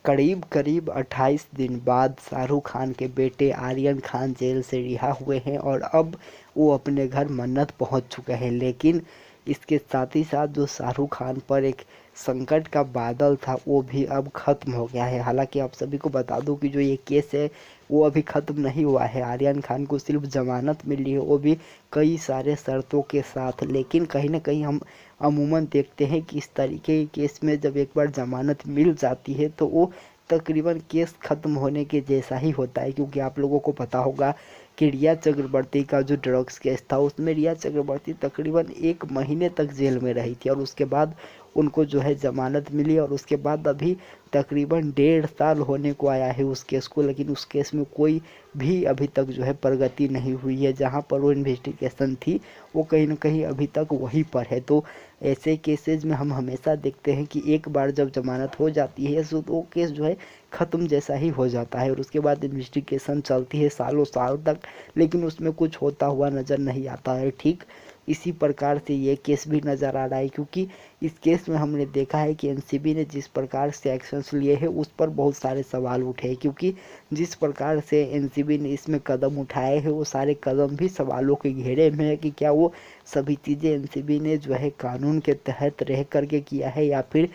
करीब करीब 28 दिन बाद शाहरुख खान के बेटे आर्यन खान जेल से रिहा हुए हैं और अब वो अपने घर मन्नत पहुंच चुके हैं। लेकिन इसके साथ ही साथ जो शाहरुख खान पर एक संकट का बादल था वो भी अब ख़त्म हो गया है। हालांकि आप सभी को बता दूं कि जो ये केस है वो अभी ख़त्म नहीं हुआ है। आर्यन खान को सिर्फ ज़मानत मिली है, वो भी कई सारे शर्तों के साथ। लेकिन कहीं ना कहीं हम अमूमन देखते हैं कि इस तरीके के केस में जब एक बार ज़मानत मिल जाती है तो वो तकरीबन केस ख़त्म होने के जैसा ही होता है। क्योंकि आप लोगों को पता होगा कि रिया चक्रवर्ती का जो ड्रग्स केस था उसमें रिया चक्रवर्ती तकरीबन 1 महीने तक जेल में रही थी और उसके बाद उनको जो है ज़मानत मिली और उसके बाद अभी तकरीबन 1.5 साल होने को आया है उस केस को। लेकिन उस केस में कोई भी अभी तक जो है प्रगति नहीं हुई है। जहां पर वो इन्वेस्टिगेशन थी वो कहीं ना कहीं अभी तक वहीं पर है। तो ऐसे केसेज में हम हमेशा देखते हैं कि एक बार जब जमानत हो जाती है तो वो केस जो है ख़त्म जैसा ही हो जाता है और उसके बाद इन्वेस्टिगेशन चलती है सालों साल तक, लेकिन उसमें कुछ होता हुआ नज़र नहीं आता है। ठीक इसी प्रकार से ये केस भी नज़र आ रहा है, क्योंकि इस केस में हमने देखा है कि एनसीबी ने जिस प्रकार से एक्शंस लिए हैं उस पर बहुत सारे सवाल उठे हैं। क्योंकि जिस प्रकार से एनसीबी ने इसमें कदम उठाए हैं वो सारे कदम भी सवालों के घेरे में है कि क्या वो सभी चीज़ें एनसीबी ने जो है कानून के तहत रह करके किया है या फिर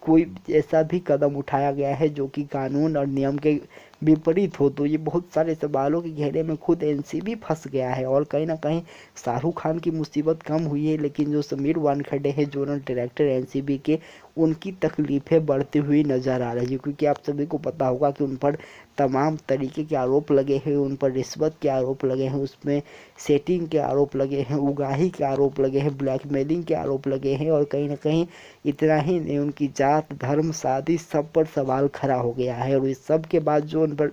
कोई ऐसा भी कदम उठाया गया है जो कि कानून और नियम के विपरीत हो। तो ये बहुत सारे सवालों के घेरे में खुद एनसीबी फंस गया है और कहीं ना कहीं शाहरुख खान की मुसीबत कम हुई है, लेकिन जो समीर वानखेड़े हैं जोनल डायरेक्टर एनसीबी के, उनकी तकलीफ़ें बढ़ती हुई नज़र आ रही है। क्योंकि आप सभी को पता होगा कि उन पर तमाम तरीके के आरोप लगे हैं, उन पर रिश्वत के आरोप लगे हैं, उसमें सेटिंग के आरोप लगे हैं, उगाही के आरोप लगे हैं, ब्लैकमेलिंग के आरोप लगे हैं और कहीं ना कहीं इतना ही नहीं उनकी जात धर्म शादी सब पर सवाल खड़ा हो गया है। और इस सब के बाद जो उन पर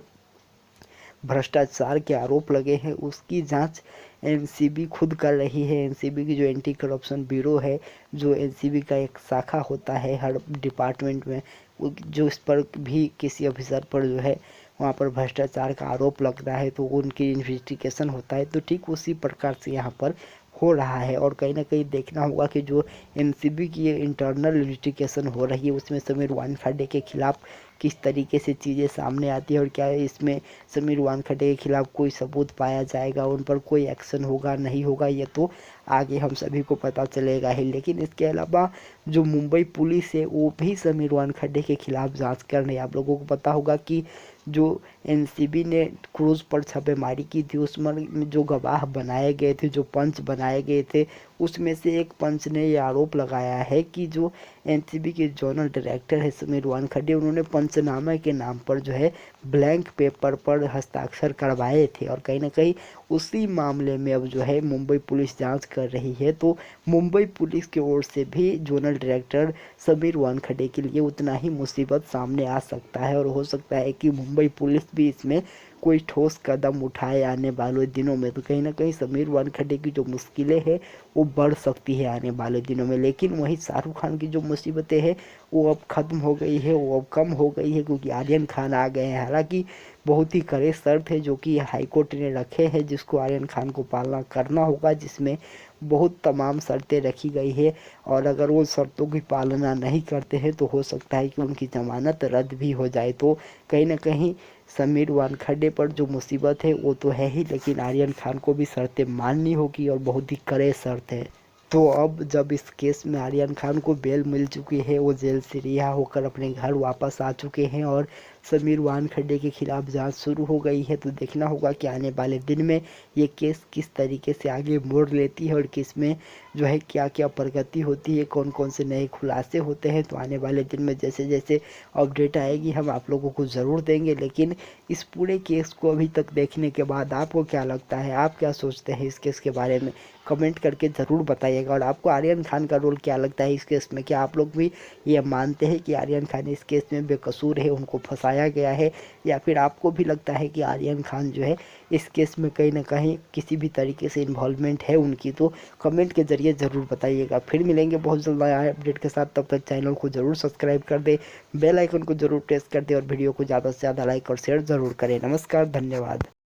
भ्रष्टाचार के आरोप लगे हैं उसकी जांच एनसीबी खुद कर रही है। एनसीबी की जो एंटी करप्शन ब्यूरो है, जो एनसीबी का एक शाखा होता है हर डिपार्टमेंट में, जो इस पर भी किसी ऑफिसर पर जो है वहाँ पर भ्रष्टाचार का आरोप लगता है तो उनकी इन्वेस्टिगेशन होता है। तो ठीक उसी प्रकार से यहाँ पर हो रहा है और कहीं ना कहीं देखना होगा कि जो एनसीबी की इंटरनल इन्वेस्टिगेशन हो रही है उसमें समीर वानखेड़े के खिलाफ किस तरीके से चीज़ें सामने आती है और क्या इसमें समीर वानखेड़े के खिलाफ कोई सबूत पाया जाएगा, उन पर कोई एक्शन होगा नहीं होगा, ये तो आगे हम सभी को पता चलेगा ही। लेकिन इसके अलावा जो मुंबई पुलिस है वो भी समीर वानखेड़े के खिलाफ जांच कर रही है। आप लोगों को पता होगा कि जो एनसीबी ने क्रूज पर छापेमारी की थी उसमें जो गवाह बनाए गए थे, जो पंच बनाए गए थे, उसमें से एक पंच ने ये आरोप लगाया है कि जो एनसीबी के जोनल डायरेक्टर है समीर वानखेड़े, उन्होंने पंचनामे के नाम पर जो है ब्लैंक पेपर पर हस्ताक्षर करवाए थे और कहीं ना कहीं उसी मामले में अब जो है मुंबई पुलिस जांच कर रही है। तो मुंबई पुलिस की ओर से भी जोनल डायरेक्टर समीर वानखेड़े के लिए उतना ही मुसीबत सामने आ सकता है और हो सकता है कि मुंबई पुलिस भी इसमें कोई ठोस कदम उठाए आने वाले दिनों में। तो कहीं ना कहीं समीर वानखेड़े की जो मुश्किलें हैं वो बढ़ सकती है आने वाले दिनों में। लेकिन वहीं शाहरुख खान की जो मुसीबतें हैं वो अब ख़त्म हो गई है, वो अब कम हो गई है क्योंकि आर्यन खान आ गए हैं। हालांकि बहुत ही कड़े शर्त है जो कि हाईकोर्ट ने रखे हैं जिसको आर्यन खान को पालना करना होगा, जिसमें बहुत तमाम शर्तें रखी गई है और अगर वो शर्तों की पालना नहीं करते हैं तो हो सकता है कि उनकी ज़मानत रद्द भी हो जाए। तो कहीं ना कहीं समीर वानखेड़े पर जो मुसीबत है वो तो है ही, लेकिन आर्यन खान को भी शर्तें माननी होगी और बहुत ही कड़े शर्त है। तो अब जब इस केस में आर्यन खान को बेल मिल चुकी है, वो जेल से रिहा होकर अपने घर वापस आ चुके हैं और समीर वानखेड़े के खिलाफ जांच शुरू हो गई है। तो देखना होगा कि आने वाले दिन में ये केस किस तरीके से आगे मोड़ लेती है और किस में जो है क्या क्या प्रगति होती है, कौन कौन से नए खुलासे होते हैं। तो आने वाले दिन में जैसे जैसे अपडेट आएगी हम आप लोगों को ज़रूर देंगे। लेकिन इस पूरे केस को अभी तक देखने के बाद आपको क्या लगता है, आप क्या सोचते हैं इस केस के बारे में, कमेंट करके ज़रूर बताइएगा। और आपको आर्यन खान का रोल क्या लगता है इस केस में, क्या आप लोग भी ये मानते हैं कि आर्यन खान इस केस में बेकसूर है, उनको फंसाया गया है, या फिर आपको भी लगता है कि आर्यन खान जो है इस केस में कहीं ना कहीं किसी भी तरीके से इन्वॉल्वमेंट है उनकी। तो कमेंट के ज़रिए ज़रूर बताइएगा। फिर मिलेंगे बहुत जल्द नया अपडेट के साथ, तब तक चैनल को ज़रूर सब्सक्राइब कर दे, बेल आइकन को ज़रूर प्रेस कर दे और वीडियो को ज़्यादा से ज़्यादा लाइक और शेयर ज़रूर करें। नमस्कार, धन्यवाद।